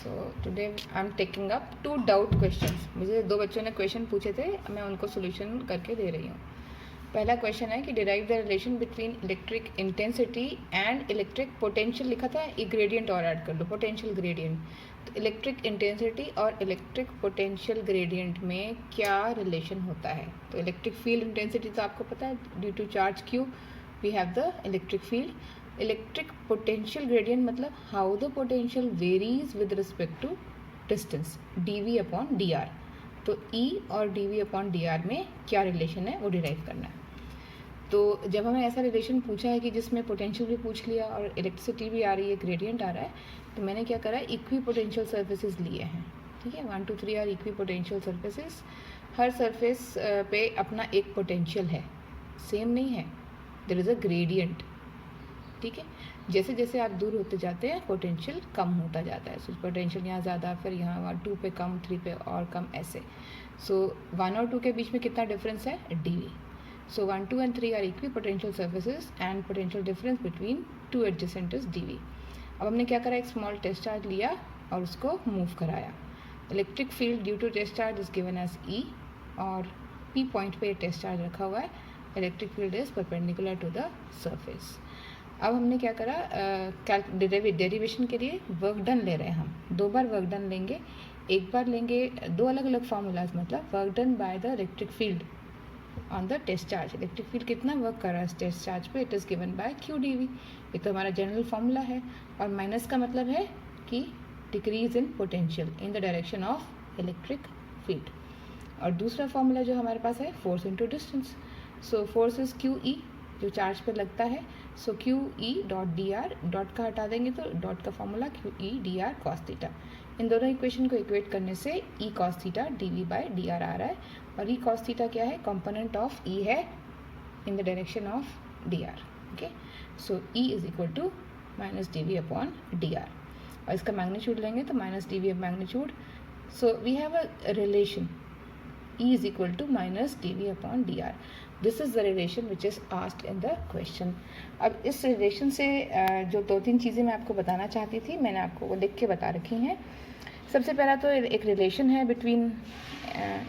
So today I am taking up 2 doubt questions. मुझे 2 बच्चों ने क्वेश्चन पूछे थे, मैं उनको सोल्यूशन करके दे रही हूँ। पहला क्वेश्चन है कि derive the relation between electric intensity and electric potential. लिखा था, एक ग्रेडियंट और ऐड कर लो, पोटेंशियल ग्रेडियंट। तो इलेक्ट्रिक इंटेंसिटी और इलेक्ट्रिक पोटेंशियल ग्रेडियंट में क्या रिलेशन होता है? तो इलेक्ट्रिक फील्ड इंटेंसिटी तो आपको पता है, due to charge Q we have the electric field. Electric potential gradient मतलब how the potential varies with respect to distance, dv upon dr। तो E और dv अपॉन dr में क्या रिलेशन है वो डिराइव करना है। तो जब हमें ऐसा रिलेशन पूछा है कि जिसमें पोटेंशियल भी पूछ लिया और इलेक्ट्रिसिटी भी आ रही है, ग्रेडियंट आ रहा है, तो मैंने क्या करा, इक्वी पोटेंशियल सर्फेसिस लिए हैं। ठीक है, 1 2 3 आर इक्वी पोटेंशियल सर्फेसिस। हर सर्फेस पे अपना एक पोटेंशियल है, सेम नहीं है, देयर इज़ अ ग्रेडियंट। ठीक है, जैसे जैसे आप दूर होते जाते हैं पोटेंशियल कम होता जाता है। सो पोटेंशियल यहाँ ज़्यादा, फिर यहाँ 2 पे कम, 3 पे और कम, ऐसे। सो 1 और 2 के बीच में कितना डिफरेंस है, dv। So 1, 2 and 3 are equipotential surfaces and potential difference between two adjacent is dv। अब हमने क्या करा, एक स्मॉल टेस्ट चार्ज लिया और उसको मूव कराया। Electric field due to test charge is given as E और P पॉइंट पे टेस्ट चार्ज रखा हुआ है। Electric field is perpendicular to the surface. अब हमने क्या करा, डेरिवेशन के लिए वर्क डन ले रहे हैं हम। 2 बार वर्क डन लेंगे, एक बार लेंगे 2 अलग अलग फार्मूलाज, मतलब work done by the electric field on the test charge. Electric field कितना वर्क कर रहा है टेस्ट चार्ज पे, it is given by q dv। ये तो हमारा जनरल फॉर्मूला है। और माइनस का मतलब है कि decrease in potential in the direction of electric field. और दूसरा फॉर्मूला जो हमारे पास है, force into distance. So force is Q E, जो चार्ज पे लगता है। So Q E dot D R, dot का हटा देंगे तो डॉट का formula Q E D R cos theta. इन दोनों इक्वेशन को इक्वेट करने से E cos theta dv by D R आ रहा है। और ई कॉस थीटा क्या है, कंपोनेंट ऑफ ई है in the direction of d r. Okay, so E is equal to minus dv upon d r. और इसका मैग्नीट्यूड लेंगे तो minus dv magnitude. So we have a relation E is equal to minus dv upon dr. This is the relation which is asked in the question. अब इस relation से जो 2-3 चीज़ें मैं आपको बताना चाहती थी, मैंने आपको वो लिख के बता रखी हैं। सबसे पहला तो एक रिलेशन है between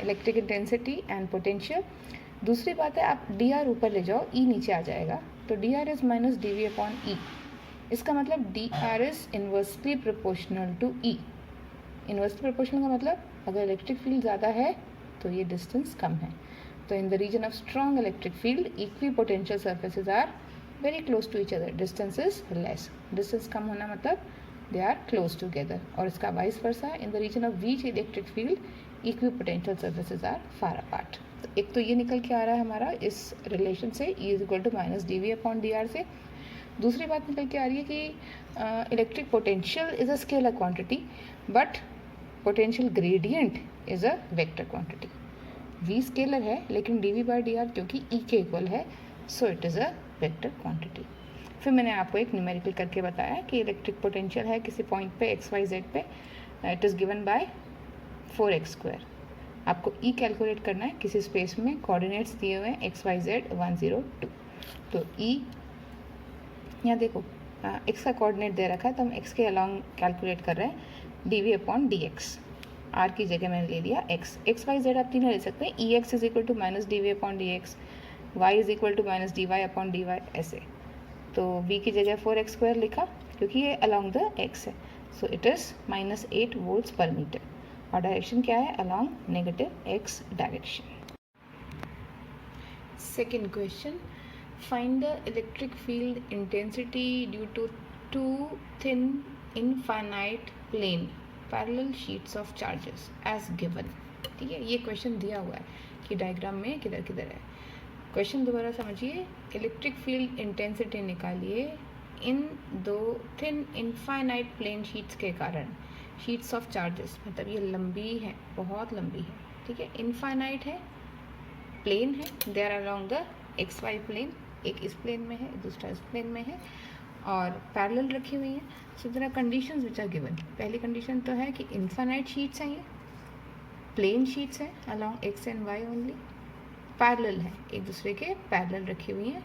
electric intensity and potential. दूसरी बात है, आप dr ऊपर ले जाओ, E नीचे आ जाएगा, तो dr is minus dv upon E। इसका मतलब dr is inversely proportional to E। Inversely proportional का मतलब अगर इलेक्ट्रिक फील्ड ज़्यादा है तो ये डिस्टेंस कम है। तो in the region of strong electric field equipotential surfaces are very close to each other, distance is less. Distance कम होना मतलब दे आर क्लोज टुगेदर। और इसका vice versa, in the region of weak electric field equipotential surfaces are far apart. तो एक तो ये निकल के आ रहा है हमारा इस रिलेशन से, E is equal to minus dv upon dr से। दूसरी बात निकल के आ रही है कि electric potential is a scalar quantity but potential gradient is a vector quantity. v scalar है लेकिन dv बाय dr क्योंकि E के इक्वल है, so it is a vector quantity. फिर मैंने आपको एक न्यूमेरिकल करके बताया कि इलेक्ट्रिक पोटेंशियल है किसी पॉइंट पे xyz पे, it is given bye 4x²। आपको E कैलकुलेट करना है किसी स्पेस में, कोऑर्डिनेट्स दिए हुए हैं xyz 1 0 2। तो E यहाँ देखो, x का कोऑर्डिनेट दे रखा है तो हम x के अलॉन्ग कैलकुलेट कर रहे हैं, dv अपॉन dx। r की जगह मैंने ले लिया x y z, आप तीनों ले सकते हैं। E X is equal to minus D V upon D X, Y is equal to minus D Y upon D Y, ऐसे। तो v की जगह 4x² लिखा क्योंकि ये अलॉन्ग द x है। So it is minus 8 volts per metre. और direction क्या है, along negative x direction. Second question, find the electric field intensity due to 2 thin infinite plane parallel sheets of charges as given. ठीक है, ये question दिया हुआ है कि डायग्राम में किधर किधर है। क्वेश्चन दोबारा समझिए, इलेक्ट्रिक फील्ड इंटेंसिटी निकालिए इन 2 थिन इनफाइनाइट प्लेन शीट्स के कारण। शीट्स ऑफ चार्जेस मतलब ये लंबी है, बहुत लंबी है। ठीक है, इनफाइनाइट है, प्लेन है, they are along the xy plane, एक इस प्लेन में है, दूसरा इस प्लेन में है, और पैरेलल रखी हुई हैं। So there are conditions which are given. पहली कंडीशन तो है कि इनफाइनाइट शीट्स हैं, ये प्लेन शीट्स हैं along x and y only, parallel है, एक दूसरे के पैरेलल रखी हुई हैं,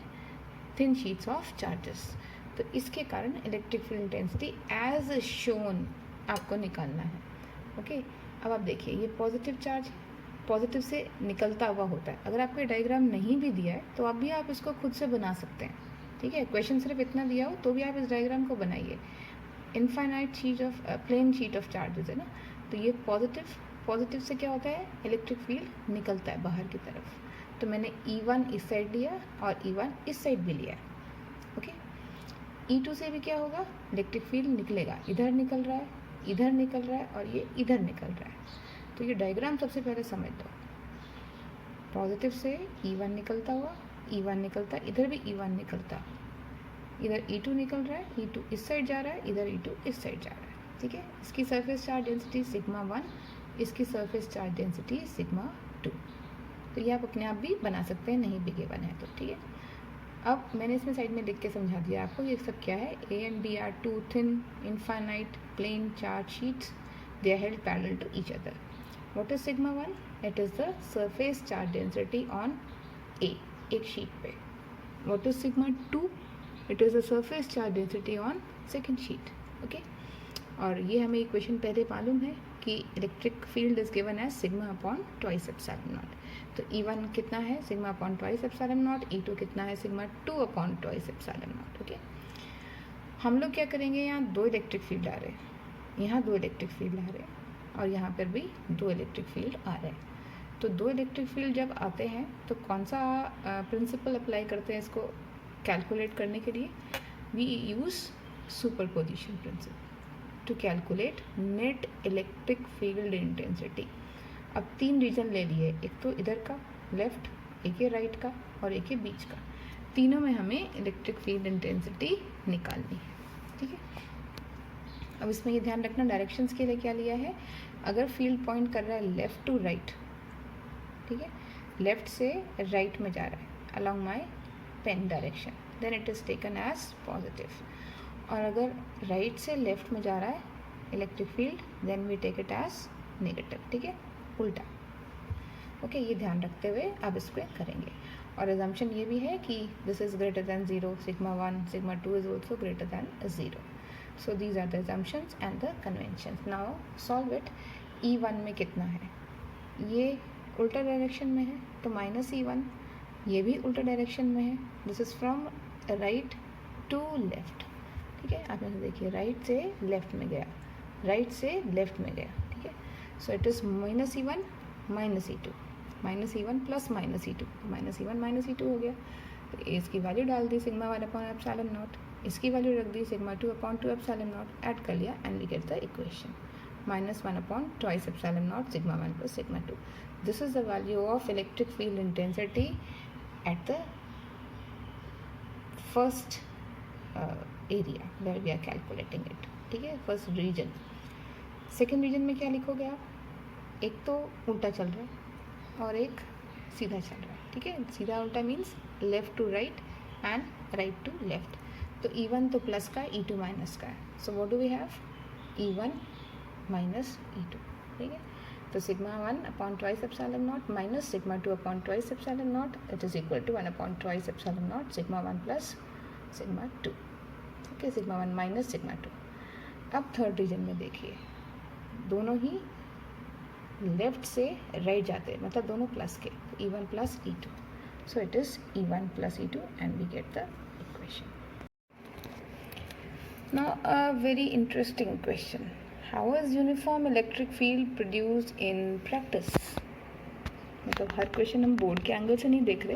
थिन शीट्स ऑफ चार्जेस। तो इसके कारण electric field intensity as shown आपको निकालना है। ओके, अब आप देखिए ये पॉजिटिव चार्ज पॉजिटिव से निकलता हुआ होता है। अगर आपको डायग्राम नहीं भी दिया है तो आप इसको खुद से बना सकते हैं। ठीक है, क्वेश्चन सिर्फ इतना दिया हो तो भी आप इस डायग्राम को बनाइए। Infinite sheet of plane sheet of charges है ना, तो ये पॉजिटिव से क्या होता है, इलेक्ट्रिक फील्ड निकलता है बाहर की तरफ। तो मैंने E1 इस साइड लिया और E1 इस साइड भी लिया। ओके, E2 से भी क्या होगा, इलेक्ट्रिक फील्ड निकलेगा, इधर निकल रहा है, इधर निकल रहा है और ये इधर निकल रहा है। तो ये डायग्राम सबसे पहले समझ लो। पॉजिटिव से E1 निकलता हुआ, E1 निकलता, इधर भी E1 निकलता, इधर E2 निकल रहा है, E2 इस साइड जा रहा है, इधर E2 इस साइड जा रहा है। ठीक है, इसकी सरफेस चार्ज डेंसिटी सिग्मा 1, इसकी सरफेस चार्ज डेंसिटी सिग्मा 2। तो ये आप अपने आप भी बना सकते हैं, नहीं भी गिवन है तो। ठीक है, अब मैंने इसमें साइड में लिख के समझा दिया आपको ये सब क्या है। A and B are two thin infinite plane charge sheets. They are held parallel to each other. What is sigma 1? It is the surface charge density on A, एक शीट पे. What is sigma 2? It is the surface charge density on second sheet. Okay? और ये हमें equation पहले मालूम है कि electric field is given as sigma upon twice epsilon naught. तो E1 कितना है, sigma upon twice epsilon naught. E2 कितना है, sigma 2 upon twice epsilon naught. Okay, हम लोग क्या करेंगे, यहाँ दो इलेक्ट्रिक फील्ड आ रहे हैं, यहाँ दो इलेक्ट्रिक फील्ड आ रहे हैं और यहाँ पर भी दो इलेक्ट्रिक फील्ड आ रहे हैं। तो दो इलेक्ट्रिक फील्ड जब आते हैं तो कौन सा प्रिंसिपल अप्लाई करते हैं इसको कैलकुलेट करने के लिए? We use superposition principle to calculate net electric field intensity. अब तीन रीजन ले लिए, एक तो इधर का लेफ्ट, एक है राइट का और एक है बीच का। तीनों में हमें इलेक्ट्रिक फील्ड इंटेंसिटी निकालनी है। ठीक है, अब इसमें ये ध्यान रखना डायरेक्शंस के लिए क्या लिया है। अगर फील्ड पॉइंट कर रहा है लेफ्ट टू राइट, ठीक है, लेफ्ट से राइट में जा रहा है along my pen direction, then it is taken as positive. और अगर राइट से लेफ्ट में जा रहा है electric field, then we take it as negative. ठीक है, उल्टा। ओके, ये ध्यान रखते हुए आप इसको करेंगे। और एजम्पशन ये भी है कि this is greater than 0, sigma 1, sigma 2 is also greater than 0। So these are the assumptions and the conventions. Now solve it. E1 में कितना है, ये उल्टा डायरेक्शन में है तो माइनस E1, ये भी उल्टा डायरेक्शन में है, this is from right to left. ठीक है, आप यहाँ देखिए राइट से लेफ्ट में गया, राइट से लेफ्ट में गया। ठीक है, so it is minus E1 minus E2, minus E1 plus minus E2, minus E1 minus E2 हो गया। तो इसकी वैल्यू डाल दी सिग्मा 1 अपॉन एप्सिलॉन नॉट, इसकी वैल्यू रख दी sigma 2 upon 2 epsilon naught, add कर लिया and we get the equation minus 1 upon twice epsilon naught sigma 1 plus sigma 2। This is the value of electric field intensity at the first area where we are calculating it. ठीक है, first reason. Second reason में क्या लिखोगे आप, एक तो उल्टा चल रहा है और एक सीधा चल रहा है। ठीक है, सीधा उल्टा means left to right and right to left. तो E1 तो प्लस का, E2 माइनस का है। So what do we have, E1 minus E2। ठीक है, तो sigma 1 upon twice epsilon naught minus sigma 2 upon twice epsilon naught, it is equal to 1 upon twice epsilon naught sigma 1 plus sigma 2। Okay, sigma 1 minus sigma 2। अब third reason में देखिए, दोनों ही left से right जाते हैं, मतलब दोनों प्लस के, E1 plus E2। So it is E1 plus E2 and we get the equation. Now a very interesting question, how is uniform electric field produced in practice. मतलब हर क्वेश्चन हम board के angle से नहीं देख रहे,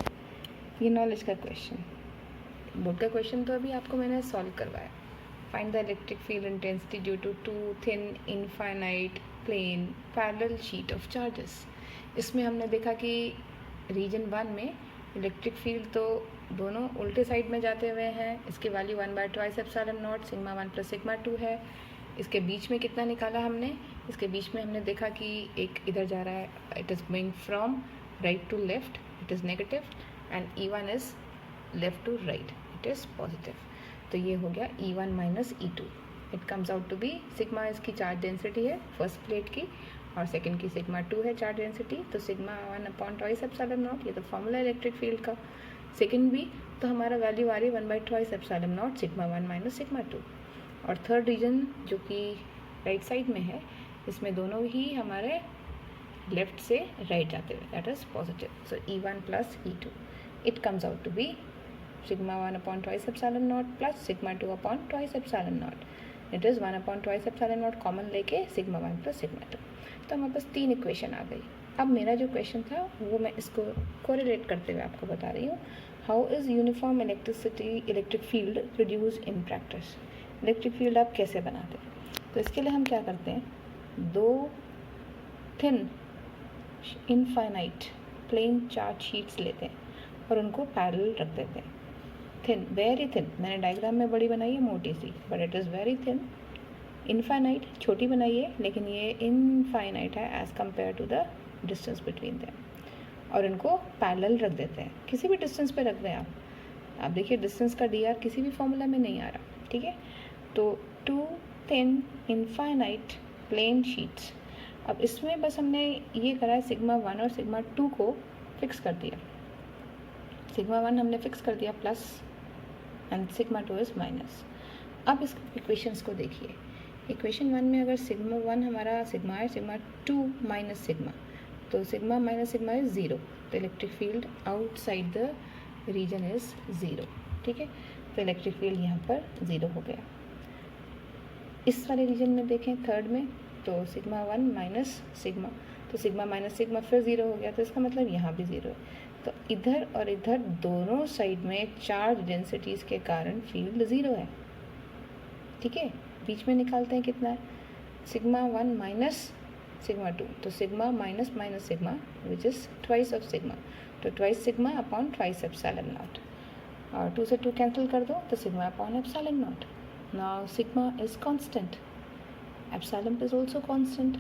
ये नॉलेज का क्वेश्चन। बोर्ड का क्वेश्चन तो अभी आपको मैंने सॉल्व करवाया। Find the electric field intensity due to two thin infinite plane parallel sheet of charges. इसमें हमने देखा कि रीजन 1 में इलेक्ट्रिक फील्ड तो दोनों उल्टे साइड में जाते हुए हैं, इसकी value 1 bye twice epsilon naught sigma 1 plus sigma 2 है। इसके बीच में कितना निकाला हमने, इसके बीच में हमने देखा कि एक इधर जा रहा है, it is going from right to left, it is negative, and E1 is left to right, it is positive. तो ये हो गया E1 minus E2। It comes out to be sigma इसकी चार्ज डेंसिटी है फर्स्ट प्लेट की और second की sigma 2 है चार्ज डेंसिटी। तो sigma 1 upon twice epsilon naught, ये तो फॉर्मूला इलेक्ट्रिक फील्ड का। सेकंड भी तो हमारा वैल्यू आ रही है 1 by twice epsilon naught sigma 1 minus sigma 2। और थर्ड रीजन जो कि राइट साइड में है, इसमें दोनों ही हमारे लेफ्ट से राइट जाते हुए, that is positive. So E1 plus E2, it comes out to be sigma 1 upon twice epsilon naught plus sigma 2 upon twice epsilon naught. It is 1 upon twice epsilon naught common लेके sigma 1 plus sigma 2. तो हमारे पास 3 equation आ गई. अब मेरा जो question था वो मैं इसको कोरिलेट करते हुए आपको बता रही हूँ. How is uniform electric field produce in practice. Electric field आप कैसे बनाते हैं? तो इसके लिए हम क्या करते हैं, दो thin infinite plane charge sheets लेते हैं और उनको पैरेलल रख देते हैं. थिन, वेरी थिन, मैंने डायग्राम में बड़ी बनाई है मोटी सी, but it is very thin. Infinite छोटी बनाई है, लेकिन ये इनफाइनाइट है as compared to the distance between them. और इनको पैरेलल रख देते हैं, किसी भी डिस्टेंस पे रख दें आप देखिए डिस्टेंस का डी आर किसी भी फॉर्मूला में नहीं आ रहा, ठीक है. तो 2 थिन इनफाइनाइट प्लेन शीट्स. अब इसमें बस हमने ये करा है, सिग्मा 1 और सिग्मा 2 को फिक्स कर दिया. सिग्मा 1 हमने फिक्स कर दिया plus and sigma 2 is minus. अब इस इक्वेशंस को देखिए. इक्वेशन 1 में अगर सिग्मा 1 हमारा सिग्मा है, सिग्मा 2 माइनस सिग्मा, तो सिग्मा माइनस सिग्मा इज़ 0. तो electric field outside the region is 0, ठीक है. तो इलेक्ट्रिक फील्ड यहाँ पर 0 हो गया. इस वाले रीजन में देखें थर्ड में, तो सिग्मा 1 माइनस सिग्मा, तो सिग्मा माइनस सिग्मा फिर 0 हो गया. तो इसका मतलब यहाँ भी 0 है. तो इधर और इधर दोनों साइड में चार्ज डेंसिटीज़ के कारण फील्ड 0 है, ठीक है. बीच में निकालते हैं कितना है, सिग्मा 1 माइनस सिग्मा 2, तो sigma minus minus sigma which is twice of sigma, तो twice sigma upon twice epsilon naught. और 2 से 2 कैंसिल कर दो तो sigma upon epsilon naught. Now sigma is constant, epsilon is also constant.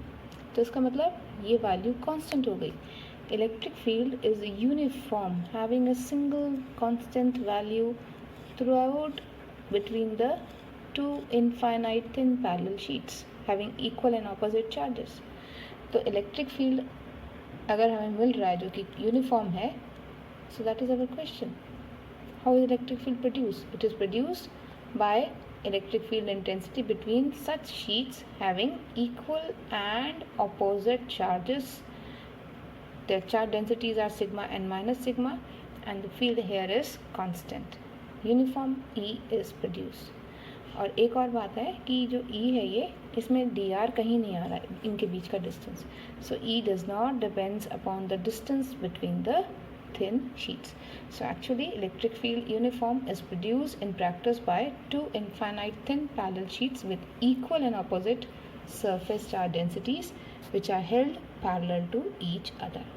तो इसका मतलब ये वैल्यू कांस्टेंट हो गई. Electric field is uniform, having a single constant value throughout between the two infinite thin parallel sheets having equal and opposite charges. तो electric field अगर हमें मिल रहा है जो कि यूनिफॉर्म है, so that is our question. How is electric field produced? It is produced by electric field intensity between such sheets having equal and opposite charges. Their charge densities are sigma and minus sigma, and the field here is constant. Uniform E is produced. और एक और बात है कि जो E है ये, इसमें dr कहीं नहीं आ रहा है इनके बीच का distance. So E does not depends upon the distance between the thin sheets. So actually electric field uniform is produced in practice by two infinite thin parallel sheets with equal and opposite surface charge densities which are held parallel to each other.